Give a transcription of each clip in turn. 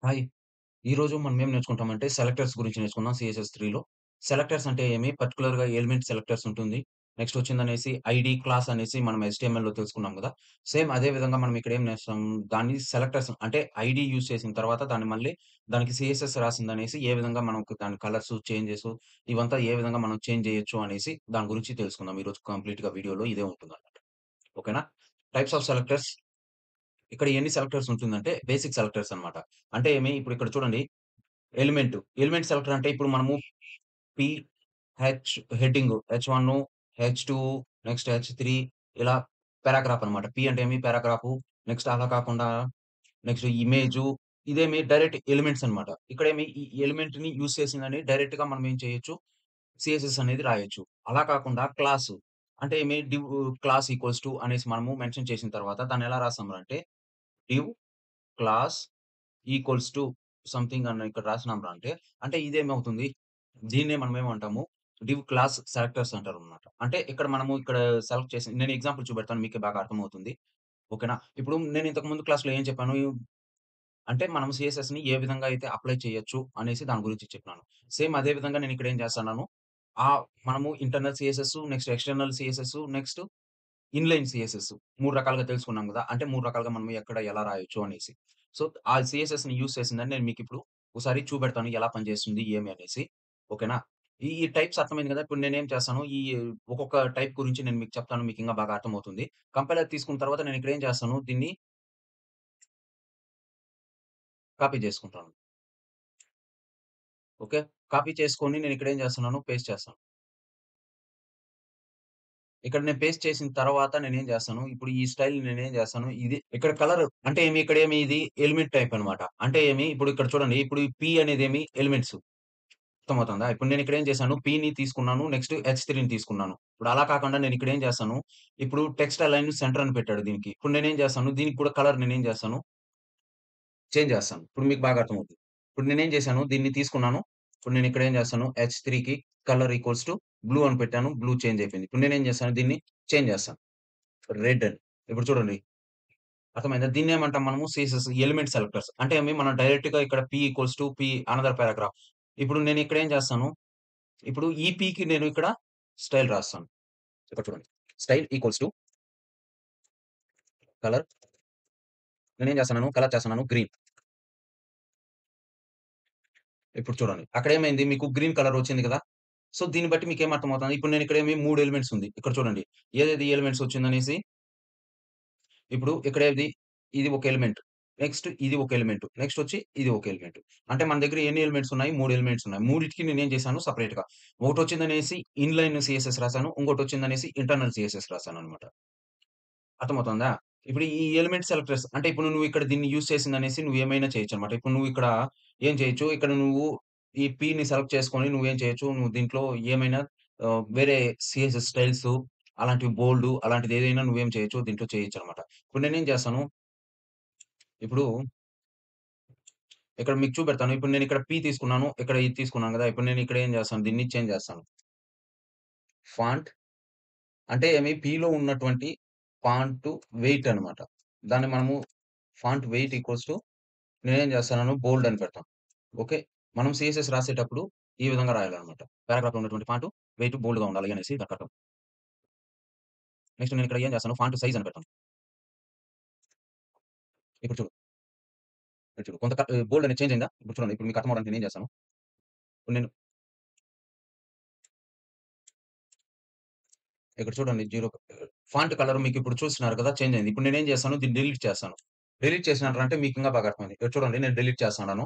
Hi! ఈరోజు మనం ఏం నేర్చుకుంటామంటే సెలెక్టర్స్ గురించి నేర్చుకుందాం సీఎస్ఎస్ 3లో. సెలెక్టర్స్ అంటే ఏమి? పర్టిక్యులర్‌గా ఎలిమెంట్ సెలెక్టర్స్ ఉంటుంది. నెక్స్ట్ వచ్చిందనేసి ఐడీ, క్లాస్ అనేసి మనం హెచ్‌టీఎంఎల్‌లో తెలుసుకున్నాం గదా! సేమ్ అదే విధంగా మనం ఇక్కడ ఏం నేర్చుతాం దాన్ని సెలెక్టర్స్ అంటే ఐడీ యూజ్ చేసిన తర్వాత దాన్ని మళ్ళీ దానికి సీఎస్ఎస్ రాసిందనేసి ఏ విధంగా మనకు దాని కలర్స్, చేంజెస్ ఇవంతా ఏ విధంగా మనం చేంజ్ చేయొచ్చు అనేసి దాని గురించి తెలుసుకుందాం. ఈరోజు కంప్లీట్‌గా వీడియోలో ఇదే ఉంటుందన్నమాట. ఓకేనా? టైప్స్ ఆఫ్ సెలెక్టర్స్ ఇక్కడ ఎన్ని సెలెక్టర్స్ ఉంటుందంటే బేసిక్ సెలెక్టర్స్ అన్నమాట. అంటే ఏమి? ఇప్పుడు ఇక్కడ చూడండి ఎలిమెంట్ సెలెక్టర్ అంటే ఇప్పుడు మనము P, H heading H1, హెచ్2 next హెచ్3 ఇలా పారాగ్రాఫ్ అన్నమాట. పి అంటే ఏమి పారాగ్రాఫు. నెక్స్ట్ అలా కాకుండా నెక్స్ట్ ఇమేజు ఇదేమి డైరెక్ట్ ఎలిమెంట్స్ అన్నమాట. ఇక్కడేమి ఈ ఎలిమెంట్‌ని యూజ్ చేసిందని డైరెక్ట్‌గా మనం ఏం చేయొచ్చు సీఎస్ఎస్ అనేది రాయొచ్చు. అలా కాకుండా క్లాసు అంటే ఏమి క్లాస్ ఈక్వల్స్ టు అనేసి మనము మెన్షన్ చేసిన తర్వాత దాన్ని ఎలా రాసామంటే div class equals to something అని ఇక్కడ రాసినాంరా అంటే ఇదేమవుతుంది? దీన్నే మనం ఏమంటాము? డివ్ క్లాస్ సెలెక్టర్స్ అంటారనమాట. అంటే ఇక్కడ మనము ఇక్కడ సెలెక్ట్ చేసి నేను ఎగ్జాంపుల్ చూపెడతాను మీకే బాగా అర్థమవుతుంది. ఓకేనా? ఇప్పుడు నేను ఇంతకు ముందు క్లాస్‌లో ఏం చెప్పాను? అంటే మనం సీఎస్ఎస్‌ని ఏ విధంగా అయితే అప్లై చేయొచ్చు అనేసి దాని గురించి చెప్పినాను. సేమ్ అదే విధంగా నేను ఇక్కడ ఏం చేస్తన్నాను? మనము internal CSS, next external CSS, next inline CSS 3 రకాలుగా తెలుసుకున్నాం గదా! అంటే 3 రకాలుగా మనం ఎక్కడ ఎలా రాయొచ్చు అనేసి. సో, ఆ సీఎస్ఎస్‌ని యూజ్ చేసిందని నేను మీకిప్పుడు ఒకసారి చూపెడతాను ఎలా పనిచేస్తుంది ఏమి అనేసి. ఓకేనా? ఈ టైప్స్ అర్థమైంది గదా! ఇప్పుడు నేనేం చేస్తాను ఒక్కొక్క టైప్ గురించి నేను మీకు చెప్తాను. మీకింకా బాగా అర్థమవుతుంది. కంపైలర్ తీసుకున్న తర్వాత నేను ఇక్కడ ఏం చేస్తాను దీన్ని కాపీ చేసుకుంటాను. ఓకే. కాపీ చేసుకొని నేను ఇక్కడ ఏం చేస్తున్నాను పేస్ట్ చేస్తాను. ఇక్కడ నేను పేస్ట్ చేసిన తర్వాత నేనేం చేస్తాను, ఇప్పుడు ఈ స్టైల్ నేనేం చేస్తాను, ఇది ఇక్కడ కలర్ అంటే ఇక్కడేమి ఇది ఎలిమెంట్ టైప్ అన్నమాట. అంటే ఇప్పుడు ఇక్కడ చూడండి, ఇప్పుడు ఈ పి అనేదేమి ఎలిమెంట్స్ అర్థమవుతుందా? ఇప్పుడు నేను ఇక్కడ ఏం చేశాను, పిని తీసుకున్నాను. నెక్స్ట్ హెచ్3ని తీసుకున్నాను. ఇప్పుడు అలా కాకుండా నేను ఇక్కడ ఏం చేస్తాను, ఇప్పుడు టెక్స్ట్ అలైన్ సెంటర్ అని పెట్టాడు దీనికి. ఇప్పుడు నేనేం చేస్తాను, దీనికి కూడా కలర్ నేనేం చేస్తాను, చేంజ్ చేస్తాను. ఇప్పుడు మీకు బాగా అర్థమవుతుంది. ఇప్పుడు నేనేం చేశాను, దీన్ని తీసుకున్నాను. ఇప్పుడు నేను ఇక్కడ ఏం చేస్తాను, హెచ్3కి కలర్ ఈక్వల్స్ టు బ్లూ అని పెట్టాను. బ్లూ చేంజ్ అయిపోయింది. ఇప్పుడు నేనేం చేస్తాను, దీన్ని చేంజ్ చేస్తాను. రెడ్ అని. ఇప్పుడు చూడండి. అర్థమైందా? దీన్నేమంటాం మనము ఎలిమెంట్ సెలెక్టర్స్. అంటే మనం డైరెక్ట్‌గా ఇక్కడ P equals to P another paragraph. ఇప్పుడు నేను ఇక్కడ ఏం చేస్తాను, ఇప్పుడు ఈ పికి నేను ఇక్కడ స్టైల్ రాస్తాను. ఇక్కడ చూడండి. స్టైల్ ఈక్వల్స్ టు కలర్ నేనేం చేస్తున్నాను, కలర్ చేస్తున్నాను గ్రీన్. ఇప్పుడు చూడండి. అక్కడేమైంది మీకు గ్రీన్ కలర్ వచ్చింది కదా! సో, దీన్ని బట్టి మీకేం అర్థమవుతుంది? ఇప్పుడు నేను ఇక్కడేమి 3 ఎలిమెంట్స్ ఉంది. ఇక్కడ చూడండి. ఏదేది ఎలిమెంట్స్ వచ్చిందనేసి ఇప్పుడు ఇది ఒక ఎలిమెంట్. నెక్స్ట్ ఇది ఒక ఎలిమెంట్. నెక్స్ట్ వచ్చి ఇది ఒక ఎలిమెంట్. అంటే మన దగ్గర ఎన్ని ఎలిమెంట్స్ ఉన్నాయి? 3 ఎలిమెంట్స్ ఉన్నాయి. మూడిటికి నేనేం చేశాను సెపరేట్‌గా. ఒకటొచ్చిందనేసి ఇన్‌లైన్ సీఎస్ఎస్ రాసాను. ఇంకోటొచ్చిందనేసి ఇంటర్నల్ సీఎస్ఎస్ రాసాననమాట. అర్థమవుతుందా? ఇప్పుడు ఈ ఎలిమెంట్ సెలెక్టర్స్ అంటే ఇప్పుడు నువ్వు ఇక్కడ దీన్ని యూజ్ చేసిందనేసి నువ్వేమైనా చేయొచ్చనమాట. ఇప్పుడు నువ్వు ఇక్కడ ఏం చేయొచ్చు, ఇక్కడ నువ్వు ఈ పిని సెలెక్ట్ చేసుకొని నువ్వేం చేయొచ్చు, నువ్వు దీంట్లో ఏమైనా వేరే సీఎస్ఎస్ స్టైల్స్ అలాంటివి బోల్డ్ అలాంటిదేదైనా నువ్వేం చేయొచ్చు, దీంట్లో చేయొచ్చనమాట. ఇప్పుడు నేనేం చేస్తాను, ఇప్పుడు ఇక్కడ మీకు చూపెడతాను. ఇప్పుడు నేనిక్కడ పి తీసుకున్నాను. ఇక్కడ ఇది తీసుకున్నాను గదా! ఇప్పుడు నేనిక్కడ ఏం చేస్తాను, దీన్ని చేంజ్ చేస్తాను. ఫాంట్ అంటే పిలో ఉన్నటువంటి ఫాంట్ వెయిట్ అనమాట. దాన్ని మనము ఫాంట్ వెయిట్ ఈక్వల్స్ టు నేనేం చేస్తున్నాను బోల్డ్ అని పెడతాను. ఓకే. మనం సీఎస్ఎస్ రాసేటప్పుడు ఈ విధంగా రాయాలన్నమాట. పారాగ్రాఫ్‌లో ఉన్నటువంటి ఫాంట్ వెయిట్ బోల్డ్‌గా ఉండాలి అనేసి దానర్థం. నెక్స్ట్ నేనిక్కడ ఏం చేస్తాను ఫాంట్ సైజ్ అని పెడతాను. ఇప్పుడు చూడు. ఇప్పుడు చూడు. బోల్డ్ అనేది చేంజ్ అయిందా? ఇప్పుడు చూడండి. ఇప్పుడు మీకు అర్థం అవ్వడానికి నేనేం చేస్తాను. ఇప్పుడు నేను ఇక్కడ చూడండి ఫాంట్ కలర్ మీకిప్పుడు చూస్తున్నారు కదా! చేంజ్ అయింది. ఇప్పుడు నేనేం చేస్తాను దీన్ని డిలీట్ చేస్తాను. డిలీట్ చేసినానంటే మీకింకా బాగా అర్థమైంది. ఇక్కడ చూడండి నేను డిలీట్ చేస్తున్నాను.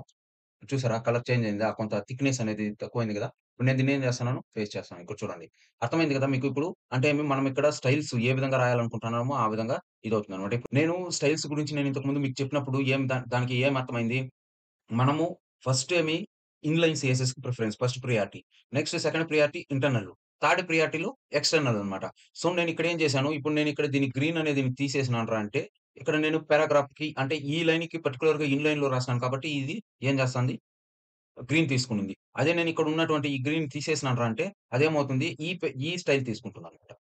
చూసారా? కలర్ చేంజ్ అయిందా? కొంత థిక్‌నెస్ అనేది తక్కువైంది గదా! ఇప్పుడు నేను దీన్నేం చేస్తున్నాను, పేస్ట్ చేస్తున్నాను. ఇక్కడ చూడండి. అర్థమైంది గదా మీకు ఇప్పుడు? అంటే మనం ఇక్కడ స్టైల్స్ ఏ విధంగా రాయాలనుకుంటున్నామో ఆ విధంగా ఇదవుతుందనమాట. ఇప్పుడు నేను స్టైల్స్ గురించి నేను ఇంతకు ముందు మీకు చెప్పినప్పుడు దానికి ఏం అర్థమైంది? మనము ఫస్ట్ ఇన్‌లైన్ సీఎస్ఎస్‌కి preference first priority. Next second priority internal. Third ప్రియారిటీలో ఎక్స్‌టర్నల్ అన్నమాట. సో, నేనిక్కడ ఏం చేశాను, ఇప్పుడు నేనిక్కడ దీన్ని గ్రీన్ అనేది తీసేసినానురా అంటే, ఇక్కడ నేను పారాగ్రాఫ్‌కి అంటే ఈ లైన్‌కి పర్టిక్యులర్‌గా ఇన్‌లైన్‌లో రాసినాను కాబట్టి ఇది ఏం చేస్తాంది గ్రీన్ తీసుకునింది. అదే నేనిక్కడ ఉన్నటువంటి ఈ గ్రీన్ తీసేసినానురా అంటే అదేమవుతుంది ఈ స్టైల్ తీసుకుంటుందన్నమాట.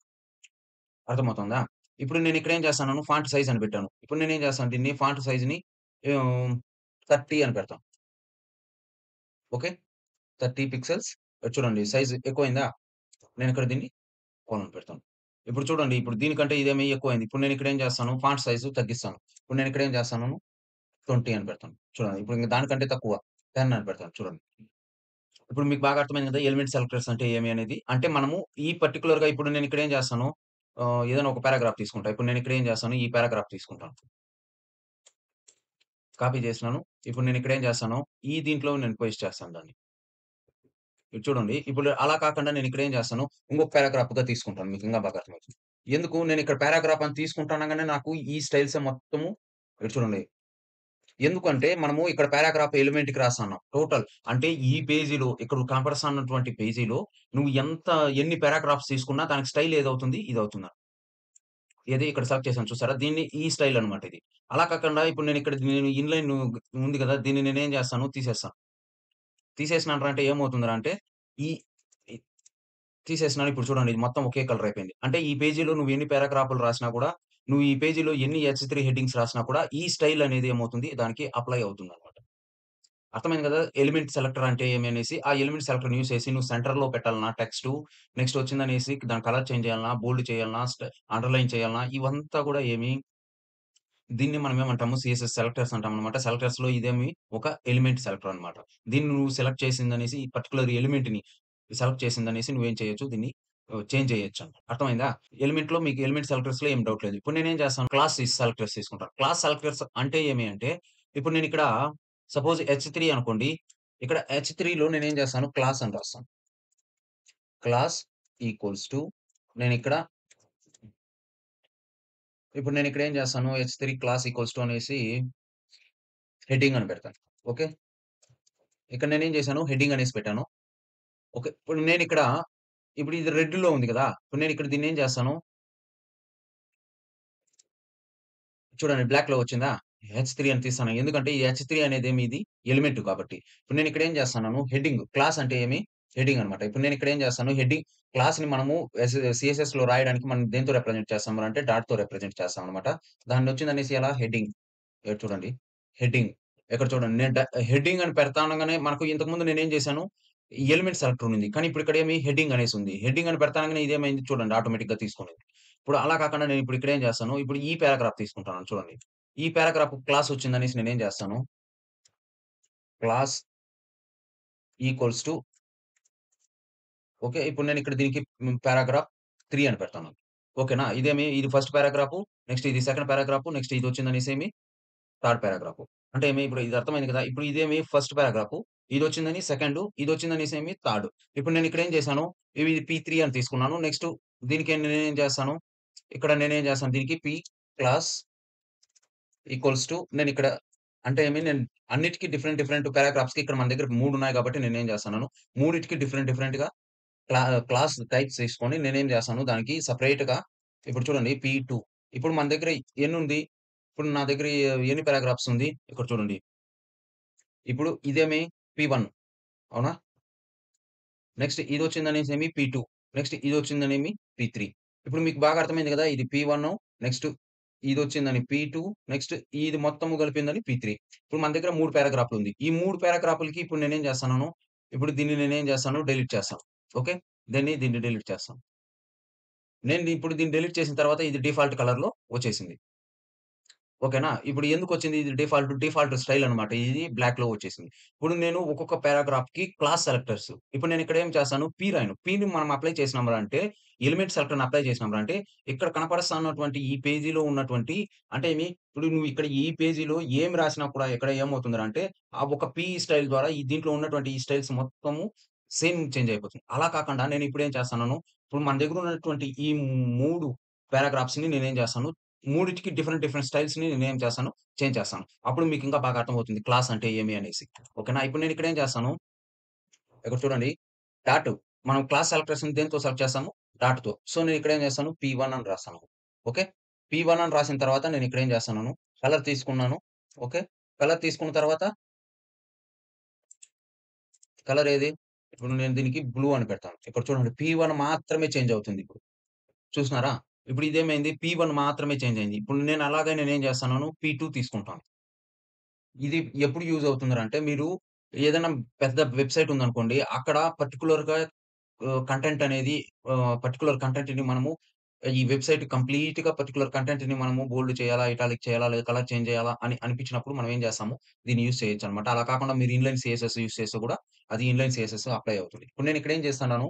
అర్థమవుతుందా? ఇప్పుడు నేనిక్కడ ఏం చేస్తున్నాను ఫాంట్ సైజ్ అని పెట్టాను. ఇప్పుడు నేనేం చేస్తాను దీన్ని ఫాంట్ సైజ్‌ని ఆహ్, 30 అని పెడతాను. ఓకే. 30 పిక్సెల్స్ చూడండి సైజ్ ఎక్కువైందా? నేనిక్కడ దీన్ని కోలన్ పెడతాను. ఇప్పుడు చూడండి ఇప్పుడు దీనికంటే ఇదేమి ఎక్కువైంది. ఇప్పుడు నేనిక్కడ ఏం చేస్తాను ఫాంట్ సైజ్ తగ్గిస్తాను. ఇప్పుడు నేనిక్కడ ఏం చేస్తాను 20 అని పెడతాను. చూడండి ఇప్పుడు ఇంక దానికంటే తక్కువ 10 అని పెడతాను చూడండి. ఇప్పుడు మీకు బాగా అర్థమైంది కదా! ఎలిమెంట్ సెలెక్టర్స్ అంటే ఏమి అనేది. అంటే మనము ఈ పర్టిక్యులర్‌గా ఇప్పుడు నేనిక్కడ ఏం చేస్తాను ఏదైనా ఒక పారాగ్రాఫ్ తీసుకుంటా. ఇప్పుడు నేనిక్కడ ఏం చేస్తాను ఈ పారాగ్రాఫ్ తీసుకుంటాను. కాపీ చేసినాను. ఇప్పుడు నేనిక్కడ ఏం చేస్తాను ఈ దీంట్లో నేను పేస్ట్ చేస్తాను దాన్ని. ఇది చూడండి. ఇప్పుడు అలా కాకుండా నేనిక్కడ ఏం చేస్తాను, ఇంకొక పారాగ్రాఫ్‌గా తీసుకుంటాను. మీకు ఇంకా బాగా అర్థమవుతుంది. ఎందుకు నేనిక్కడ పారాగ్రాఫ్ అని తీసుకుంటానంగానే నాకు ఈ స్టైల్సే మొత్తము ఇటు చూడండి. ఎందుకంటే మనము ఇక్కడ పారాగ్రాఫ్ ఎలిమెంట్‌కి రాస్తన్నాం. టోటల్ అంటే ఈ పేజీలో ఇక్కడ కనపడుస్తున్నటువంటి పేజీలో నువ్వు ఎన్ని పారాగ్రాఫ్స్ తీసుకున్నా దానికి స్టైల్ ఏదవుతుంది? ఇదవుతుంది. ఏది ఇక్కడ సెలెక్ట్ చేశాను చూసారా? దీన్ని ఈ స్టైల్ అన్నమాట ఇది. అలా కాకుండా ఇప్పుడు నేను ఇన్‌లైన్ ఉంది కదా! దీన్ని నేనేం చేస్తాను తీసేస్తాను. తీసేసినానురా అంటే ఏమవుతుందిరా అంటే ఈ ఈ తీసేసినాను. ఇప్పుడు చూడండి ఇది మొత్తం ఒకే కలర్ అయిపోయింది. అంటే ఈ పేజీలో నువ్వు ఎన్ని పారాగ్రాఫ్‌లు రాసినా కూడా, నువ్వు ఈ పేజీలో ఎన్ని హెచ్3 హెడ్డింగ్స్ రాసినా కూడా, ఈ స్టైల్ అనేది ఏమవుతుంది దానికి అప్లై అవుతుందన్నమాట. అర్థమైంది కదా! ఎలిమెంట్ సెలెక్టర్ అంటే ఏమి అనేసి, ఆ ఎలిమెంట్ సెలెక్టర్‌ని యూజ్ చేసి నువ్వు సెంటర్‌లో పెట్టాలన్నా టెక్స్టు, నెక్స్ట్ వచ్చిందనేసి దాని కలర్ చేంజ్ చేయాలన్నా, బోల్డ్ చేయాలన్నా, అండర్‌లైన్ చేయాలన్నా, ఇవంతా కూడా దీన్ని మనం ఏమంటాము సీఎస్ఎస్ సెలెక్టర్స్ అంటామనమాట. సెలెక్టర్స్‌లో ఇదేమి ఒక ఎలిమెంట్ సెలెక్టర్ అనమాట. దీన్ని నువ్వు సెలెక్ట్ చేసిందనేసి ఈ పర్టిక్యులర్ ఎలిమెంట్‌ని సెలెక్ట్ చేసిందనేసి నువ్వేం చేయొచ్చు దీన్ని చేంజ్ చేయొచ్చన్నమాట. అర్థమైందా? ఎలిమెంట్‌లో మీకు ఎలిమెంట్ సెలెక్టర్స్‌లో ఏం డౌట్ లేదు. ఇప్పుడు నేనేం చేస్తాను క్లాస్ సెలెక్టర్స్ తీసుకుంటాను. క్లాస్ సెలెక్టర్స్ అంటే ఏమి అంటే, ఇప్పుడు నేనిక్కడ సపోజ్ హెచ్3 అనుకోండి. ఇక్కడ హెచ్3లో నేనేం చేస్తాను క్లాస్ అని రాస్తాను. క్లాస్ ఈక్వల్స్ టు నేనిక్కడ ఇప్పుడు నేనిక్కడ ఏం చేస్తాను హెచ్3 క్లాస్ ఈక్వల్స్ టు అనేసి హెడ్డింగ్ అని పెడతాను. ఓకే. ఇక్కడ నేనేం చేశాను హెడ్డింగ్ అనేసి పెట్టాను. ఓకే. ఇప్పుడు ఇది రెడ్‌లో ఉంది గదా! ఇప్పుడు నేనిక్కడ దీన్నేం చేస్తాను చూడండి బ్లాక్‌లో వచ్చిందా? హెచ్3 అని తీస్తాను. ఎందుకంటే ఈ హెచ్3 అనేదేమి ఇది ఎలిమెంట్ కాబట్టి. ఇప్పుడు నేనిక్కడ ఏం చేస్తున్నాను హెడ్డింగ్ క్లాస్ అంటే ఏమి? హెడ్డింగ్ అన్నమాట. ఇప్పుడు నేనిక్కడ ఏం చేస్తాను హెడ్డింగ్ క్లాస్‌ని మనము సీఎస్ఎస్‌లో రాయడానికి మనం దేనితో రిప్రజెంట్ చేస్తాం అంటే డాట్‌తో రిప్రజెంట్ చేస్తామన్నమాట. దాన్నొచ్చిందనేసి ఎలా హెడ్డింగ్ ఇక్కడ చూడండి. హెడ్డింగ్. ఇక్కడ చూడండి. నేను హెడ్డింగ్ అని పెడతా అనంగానే మనకు ఇంతకుముందు నేనేం చేశాను, ఎలిమెంట్ సెలెక్టర్ ఉండింది. కానీ ఇప్పుడు ఇక్కడేమి హెడ్డింగ్ అనేసుంది. హెడ్డింగ్ అని పెడతా అనంగానే ఇదేమైంది చూడండి ఆటోమేటిక్‌గా తీసుకునింది. ఇప్పుడు అలా కాకుండా నేనిప్పుడు ఇక్కడేం చేస్తాను, ఇప్పుడు ఈ పారాగ్రాఫ్ తీసుకుంటాను చూడండి. ఈ పారాగ్రాఫ్ క్లాస్ వచ్చిందనేసి నేనేం చేస్తాను, క్లాస్ ఈక్వల్స్ టు ఓకే. ఇప్పుడు నేనిక్కడ దీనికి పారాగ్రాఫ్ 3 అని పెడతాను. ఓకేనా? ఇది ఫస్ట్ పారాగ్రాఫు, నెక్స్ట్ ఇది సెకండ్ పారాగ్రాఫు, నెక్స్ట్ ఇదొచ్చిందనేసేమి థర్డ్ పారాగ్రాఫు. అంటే ఇప్పుడు ఇది అర్థమైంది కదా! ఇప్పుడు ఇదేమి ఫస్ట్ పారాగ్రాఫు. ఇదొచ్చిందని సెకండు. ఇదొచ్చిందనేసేమి థర్డ్. ఇప్పుడు నేనిక్కడేం చేశాను, ఇది P3 అని తీసుకున్నాను. నెక్స్ట్ నేనేం చేస్తాను, ఇక్కడ నేనేం చేస్తాను దీనికి క్లాస్ ఈక్వల్స్ టు నేనిక్కడ అంటే నేను అన్నిటికి డిఫరెంట్ డిఫరెంట్ పారాగ్రాఫ్స్‌కి ఇక్కడ మన దగ్గర 3 ఉన్నాయి కాబట్టి నేనేం చేస్తున్నాను, మూడిటికి డిఫరెంట్ డిఫరెంట్‌గా క్లాస్ టైప్స్ తీసుకొని నేనేం చేస్తాను దానికి సెపరేట్‌గా ఇప్పుడు చూడండి P2 ఇప్పుడు మన దగ్గర ఎన్నుంది? ఇప్పుడు నా దగ్గర ఎన్ని పారాగ్రాఫ్స్ ఉంది? ఇక్కడ చూడండి. ఇప్పుడు ఇదేమి P1 అవునా? నెక్స్ట్ ఇదొచ్చిందనేసేమి P2. నెక్స్ట్ ఇదొచ్చిందనేమి P3. ఇప్పుడు మీకు బాగా అర్థమైంది గదా! ఇది P1 నెక్స్ట్ ఇదొచ్చిందని P2 నెక్స్ట్ ఇది మొత్తము కలిపిందని P3. ఇప్పుడు మన దగ్గర 3 పారాగ్రాఫ్‌లుంది. ఈ 3 పారాగ్రాఫ్‌లకి ఇప్పుడు నేనేం చేస్తున్నాను, ఇప్పుడు దీన్ని నేనేం చేస్తాను డెలీట్ చేస్తాను. ఓకే. దీన్ని డెలీట్ చేస్తాను. ఇప్పుడు దీన్ని డెలీట్ చేసిన తర్వాత ఇది డిఫాల్ట్ కలర్‌లో వచ్చేసింది. ఓకేనా? ఇప్పుడు ఎందుకొచ్చింది ఇది డిఫాల్ట్ స్టైల్ అన్నమాట. ఇది బ్లాక్‌లో వచ్చేసింది. ఇప్పుడు నేను ఒక్కొక్క పారాగ్రాఫ్‌కి క్లాస్ సెలెక్టర్స్ ఇప్పుడు నేనిక్కడ ఏం చేస్తాను పి రాయను. పిని మనం అప్లై చేసినాంరా అంటే ఎలిమెంట్ సెలెక్టర్‌ని అప్లై చేసినాంరా అంటే ఇక్కడ కనపడుస్తున్నటువంటి ఈ పేజీలో ఉన్నటువంటి అంటే ఇప్పుడు నువ్వు ఇక్కడ ఈ పేజీలో ఏమి రాసినా కూడా ఇక్కడ ఏమవుతుందిరా అంటే ఆ ఒక పి స్టైల్ ద్వారా దీంట్లో ఉన్నటువంటి ఈ స్టైల్స్ మొత్తము సేమ్ చేంజ్ అయిపోతుంది. అలా కాకుండా నేను ఇప్పుడేం చేస్తున్నాను, ఇప్పుడు మన దగ్గర ఉన్నటువంటి ఈ 3 పారాగ్రాఫ్స్‌ని నేనేం చేస్తాను మూడిటికి డిఫరెంట్ డిఫరెంట్ స్టైల్స్‌ని నేనేం చేస్తాను, చేంజ్ చేస్తాను. అప్పుడు మీకింకా బాగా అర్థమవుతుంది క్లాస్ అంటే ఏమి అనేసి. ఓకేనా? ఇప్పుడు నేనిక్కడ ఏం చేస్తాను, ఇక్కడ చూడండి డాట్ మనం క్లాస్ సెలెక్టర్స్‌ని దేనితో సెలెక్ట్ చేస్తాము? డాట్‌తో. సో, నేనిక్కడ ఏం చేస్తాను P1 అని రాస్తాను. ఓకే. P1 అని రాసిన తర్వాత నేనిక్కడ ఏం చేస్తున్నాను, కలర్ తీసుకున్నాను. ఓకే. కలర్ తీసుకున్న తర్వాత కలర్ ఏది? ఇప్పుడు నేను దీనికి బ్లూ అని పెడతాను. ఇక్కడ చూడండి P1 మాత్రమే చేంజ్ అవుతుంది ఇప్పుడు. చూసినారా? ఇప్పుడు ఇదేమైంది P1 మాత్రమే చేంజ్ అయింది. ఇప్పుడు నేను అలాగే నేనేం చేస్తున్నాను P2 తీసుకుంటాను. ఇది ఎప్పుడు యూజ్ అవుతుందిరా అంటే మీరు ఏదైనా పెద్ద వెబ్‌సైట్ ఉందనుకోండి. అక్కడ పర్టిక్యులర్‌గా కంటెంట్ అనేది పర్టిక్యులర్ కంటెంట్‌ని మనము ఈ వెబ్‌సైట్ కంప్లీట్‌గా పర్టిక్యులర్ కంటెంట్‌ని మనము బోల్డ్ చేయాలా, ఇటాలిక్ చేయాలా, లేదా కలర్ చేంజ్ చేయాలా అని అనిపించినప్పుడు మనం ఏం చేస్తాము, దీన్ని యూజ్ చేయొచ్చనమాట. అలా కాకుండా మీరు ఇన్‌లైన్ సీఎస్ఎస్ యూజ్ చేస్తే కూడా అది ఇన్‌లైన్ సీఎస్ఎస్ అప్లై అవుతుంది. ఇప్పుడు నేను ఇక్కడ ఏం చేస్తున్నాను,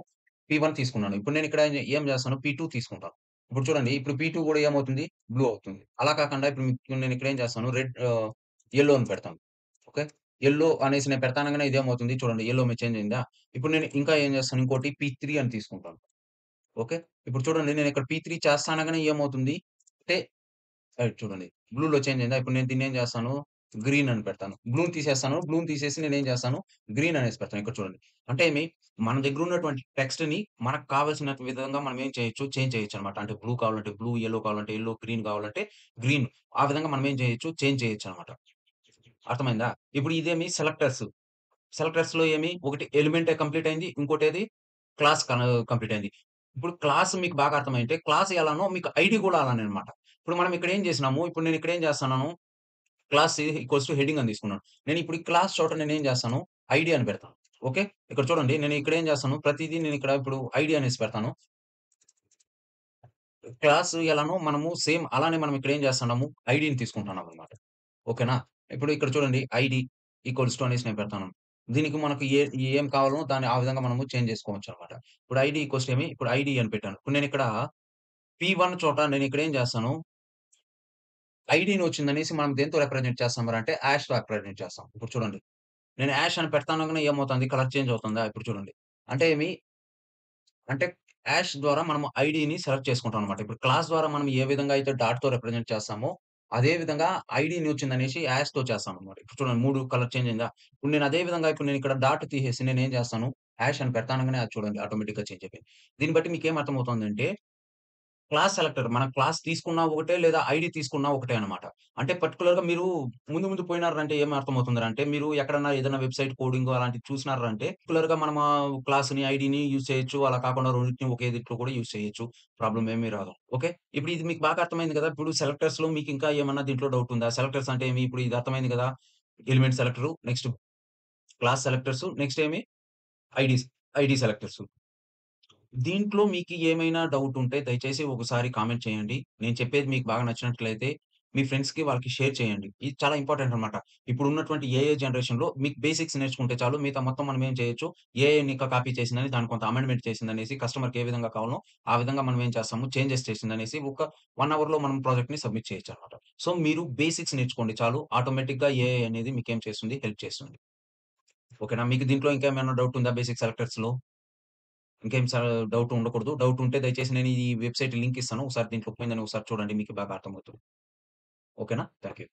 పీ1 తీసుకున్నాను. ఇప్పుడు నేను ఇక్కడ ఏం చేస్తాను, పీ2 తీసుకుంటాను. ఇప్పుడు చూడండి, ఇప్పుడు పీ2 కూడా ఏమవుతుంది, బ్లూ అవుతుంది. అలా కాకుండా ఇప్పుడు నేను ఇక్కడ ఏం చేస్తాను, యెల్లో అని పెడతాను. ఓకే. యెల్లో అనేసి నేను పెడతానంగానే ఇదేమవుతుంది చూడండి, యెల్లో మీద చేంజ్ అయిందా? ఇప్పుడు నేను ఇంకా ఏం చేస్తాను, ఇంకోటి పీ3 అని తీసుకుంటాను. ఓకే. ఇప్పుడు చూడండి, నేను ఇక్కడ పీ3 చేస్తా అనగానే ఏమవుతుంది అంటే చూడండి, బ్లూలో చేంజ్ అయిందా? ఇప్పుడు నేను దీన్నేం చేస్తాను, గ్రీన్ అని పెడతాను. బ్లూని తీసేస్తాను. బ్లూని తీసేసి నేనేం చేస్తాను, గ్రీన్ అనేసి పెడతాను. ఇక్కడ చూడండి. అంటే మన దగ్గర ఉన్నటువంటి టెక్స్ట్‌ని మనకు కావాల్సిన విధంగా మనం ఏం చేయొచ్చు, చేంజ్ చేయొచ్చనమాట. అంటే బ్లూ కావాలంటే బ్లూ, యెల్లో కావాలంటే యెల్లో, గ్రీన్ కావాలంటే గ్రీన్. ఆ విధంగా మనం ఏం చేయొచ్చు, చేంజ్ చేయొచ్చనమాట. అర్థమైందా? ఇప్పుడు ఇదేమి సెలెక్టర్స్. సెలెక్టర్స్‌లో ఒకటి ఎలిమెంటే కంప్లీట్ అయింది. ఇంకోటేది క్లాస్ కంప్లీట్ అయింది. ఇప్పుడు క్లాస్ మీకు బాగా అర్థమైంటే క్లాస్ ఎలానో మీకు ఐడీ కూడా అలానే అన్నమాట. ఇప్పుడు మనం ఇక్కడ ఏం చేసినాము, ఇప్పుడు నేను ఇక్కడ ఏం చేస్తున్నాను, క్లాస్ ఈక్వల్స్ టు హెడింగ్ అని తీసుకున్నాను. నేను ఇప్పుడు ఈ క్లాస్ చోట నేనేం చేస్తాను, ఐడీ అని పెడతాను. ఓకే. ఇక్కడ చూడండి, నేను ఇక్కడ ఏం చేస్తాను, ప్రతీదీ నేను ఇక్కడ ఇప్పుడు ఐడీ అనేసి పెడతాను. క్లాస్ ఎలానో మనము సేమ్ అలానే మనం ఇక్కడ ఏం చేస్తున్నాము, ఐడీని తీసుకుంటున్నామన్నమాట. ఓకేనా? ఇప్పుడు ఇక్కడ చూడండి, ఐడీ ఈక్వల్స్ టు అనేసి నేను పెడతాను. దీనికి మనకు ఏం కావాలో దాన్ని ఆ విధంగా మనము చేంజ్ చేసుకోవచ్చనమాట. ఇప్పుడు ఐడీ ఈక్వల్స్ టు ఇప్పుడు ఐడీ అని పెట్టాను. ఇప్పుడు నేనిక్కడ పీ1 చోట నేనిక్కడ ఏం చేస్తాను, ఐడీని వచ్చిందనేసి మనం దేనితో రిప్రజెంట్ చేస్తాం అంటే హాష్‌తో రిప్రజెంట్ చేస్తాం. ఇప్పుడు చూడండి, నేను హాష్ అని పెడతానంగానే ఏమవుతుంది, కలర్ చేంజ్ అవుతుందా? ఇప్పుడు చూడండి. అంటే అంటే హాష్ ద్వారా మనం ఐడీని సెలెక్ట్ చేసుకుంటాం అన్నమాట. ఇప్పుడు క్లాస్ ద్వారా మనం ఏ విధంగా అయితే డాట్‌తో రిప్రజెంట్ చేస్తామో, అదే విధంగా ఐడీని వచ్చిందనేసి హాష్‌తో చేస్తామన్నమాట. ఇప్పుడు చూడండి, 3 కలర్ చేంజ్ అయిందా? ఇప్పుడు నేను అదే విధంగా ఇప్పుడు నేను ఇక్కడ డాట్ తీసేసి నేనేం చేస్తాను, హాష్ అని పెడతానంగానే అది చూడండి ఆటోమేటిక్‌గా చేంజ్ అయిపోయింది. దీన్ని బట్టి మీకేం అర్థమవుతుందంటే క్లాస్ సెలెక్టర్. మనం క్లాస్ తీసుకున్నా ఒకటే, లేదా ఐడీ తీసుకున్నా ఒకటే అన్నమాట. అంటే పర్టిక్యులర్‌గా మీరు ముందు ముందు పోయినారంటే ఏం అర్థమవుతుందంటే, మీరు ఎక్కడన్నా ఏదైనా వెబ్‌సైట్ కోడింగ్ అలాంటివి చూసినారంటే, పర్టిక్యులర్‌గా మనం క్లాస్‌ని, ఐడీని యూజ్ చేయొచ్చు. అలా కాకుండా రెండిటిని ఒకే దీంట్లో కూడా యూజ్ చేయొచ్చు. ప్రాబ్లమ్ ఏమీ రాదు. ఓకే. ఇప్పుడు ఇది మీకు బాగా అర్థమైంది కదా! ఇప్పుడు సెలెక్టర్స్‌లో మీకు ఇంకా ఏమన్నా దీంట్లో డౌట్ ఉందా? సెలెక్టర్స్ అంటే ఇప్పుడు ఇది అర్థమైంది కదా! Element selector, next class selectors, next IDs ID selectors. దీంట్లో మీకు ఏమైనా డౌట్ ఉంటే దయచేసి ఒకసారి కామెంట్ చేయండి. నేను చెప్పేది మీకు బాగా నచ్చినట్లయితే మీ ఫ్రెండ్స్‌కి వాళ్ళకి షేర్ చేయండి. ఇది చాలా ఇంపార్టెంట్ అన్నమాట. ఇప్పుడున్నటువంటి ఏఐ జనరేషన్‌లో మీకు బేసిక్స్ నేర్చుకుంటే చాలు. మిగతా మొత్తం మనం ఏం చేయొచ్చు, ఏఐ ఇంకా కాపీ చేసిందని దాన్ని కొంత అమెండ్‌మెంట్ చేసిందనేసి కస్టమర్‌కి ఏ విధంగా కావాలో ఆ విధంగా మనం ఏం చేస్తాము, చేంజెస్ చేసిందనేసి ఒక 1 అవర్‌లో మనం ప్రాజెక్ట్‌ని సబ్మిట్ చేయొచ్చన్నమాట. సో, మీరు బేసిక్స్ నేర్చుకోండి చాలు. ఆటోమేటిక్‌గా ఏఐ అనేది మీకేం చేస్తుంది, హెల్ప్ చేస్తుంది. ఓకేనా? మీకు దీంట్లో ఇంకేమైనా డౌట్ ఉందా బేసిక్ సెలెక్టర్స్‌లో? ఇంకేం డౌట్ ఉండకూడదు. డౌట్ ఉంటే దయచేసి నేను ఈ వెబ్‌సైట్ లింక్ ఇస్తాను. ఒకసారి దీంట్లో పోయిందని ఒకసారి చూడండి. మీకు బాగా అర్థమవుతుంది. ఓకేనా? Thank you.